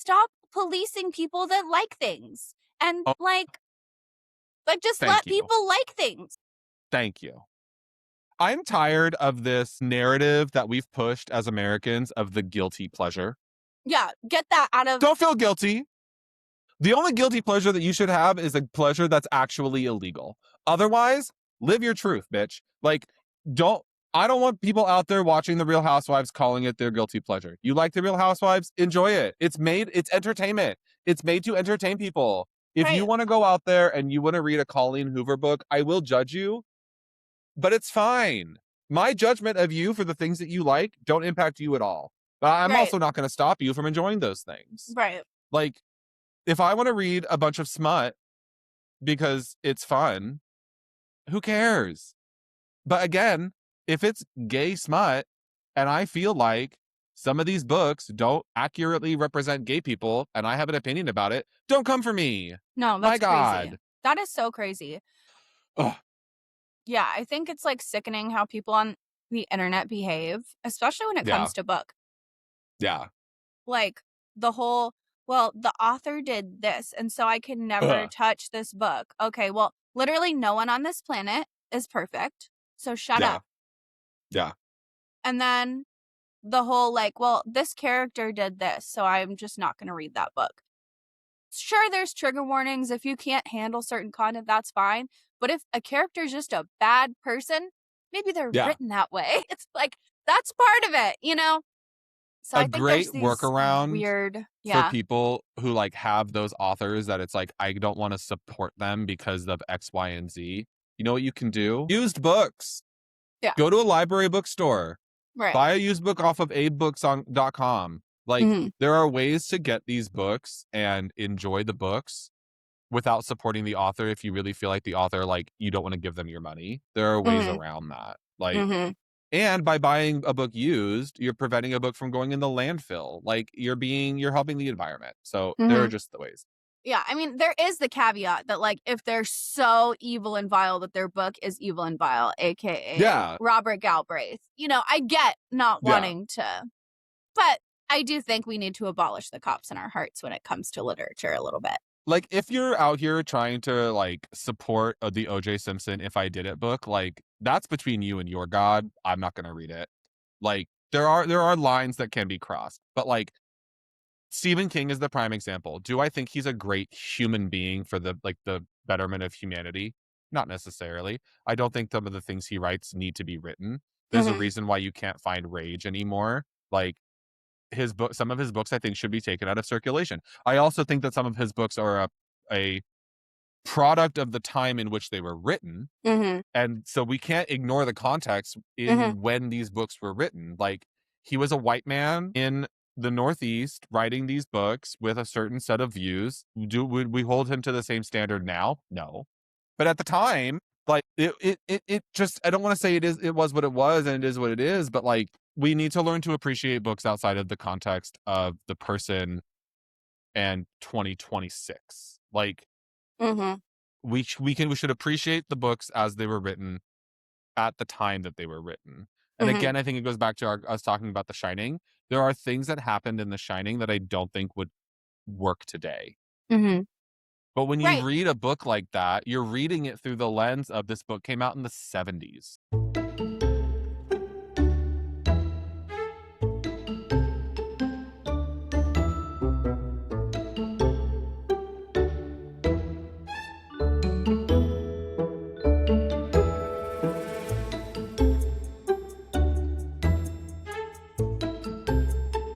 stop policing people that like things. And Oh, like just thank let you. people like things. Thank you. I'm tired of this narrative that we've pushed as Americans of the guilty pleasure. Yeah, get that out of... Don't feel guilty. The only guilty pleasure that you should have is a pleasure that's actually illegal. Otherwise, live your truth, bitch. Like, I don't want people out there watching The Real Housewives calling it their guilty pleasure. You like The Real Housewives? Enjoy it. It's entertainment. It's made to entertain people. If you Right. want to go out there and you want to read a Colleen Hoover book, I will judge you, but it's fine. My judgment of you for the things that you like don't impact you at all. But I'm Right. also not going to stop you from enjoying those things. Right. Like, if I want to read a bunch of smut because it's fun, who cares? But again, if it's gay smut and I feel like some of these books don't accurately represent gay people and I have an opinion about it, don't come for me. No, My that's crazy. God. That is so crazy. Ugh. Yeah, I think it's like sickening how people on the internet behave, especially when it Yeah. comes to book. Yeah. Like the whole, well, the author did this, and so I can never touch this book. Okay, well, literally no one on this planet is perfect, so shut Yeah. up. Yeah. And then the whole like, well, this character did this, so I'm just not going to read that book. Sure, there's trigger warnings. If you can't handle certain content, that's fine. But if a character is just a bad person, maybe they're Yeah. written that way. It's like, that's part of it, you know? So I A think great there's these workaround weird, for people who like have those authors that it's like, I don't want to support them because of X, Y, and Z. You know what you can do? Used books. Yeah. Go to a library bookstore. Right. Buy a used book off of abebooks.com. Like, there are ways to get these books and enjoy the books without supporting the author. If you really feel like the author, like, you don't want to give them your money, there are ways around that. Like, and by buying a book used, you're preventing a book from going in the landfill. Like, you're helping the environment. So there are just the ways. Yeah, I mean, there is the caveat that, like, if they're so evil and vile that their book is evil and vile, aka Robert Galbraith, you know, I get not wanting to, but I do think we need to abolish the cops in our hearts when it comes to literature a little bit. Like, if you're out here trying to like support the O.J. Simpson If I Did It book, like, that's between you and your God. I'm not going to read it. Like, there are lines that can be crossed, but like, Stephen King is the prime example. Do I think he's a great human being for the betterment of humanity? Not necessarily. I don't think some of the things he writes need to be written. There's a reason why you can't find Rage anymore. Like, some of his books I think should be taken out of circulation. I also think that some of his books are a product of the time in which they were written. And so we can't ignore the context in when these books were written. Like, he was a white man in the Northeast writing these books with a certain set of views. Would we hold him to the same standard now? No. But at the time, like, it just, I don't want to say it was what it was and it is what it is, but like, we need to learn to appreciate books outside of the context of the person and 2026. Like, we should appreciate the books as they were written at the time that they were written. And again, I think it goes back to us talking about The Shining. There are things that happened in The Shining that I don't think would work today. But when you read a book like that, you're reading it through the lens of this book came out in the 70s.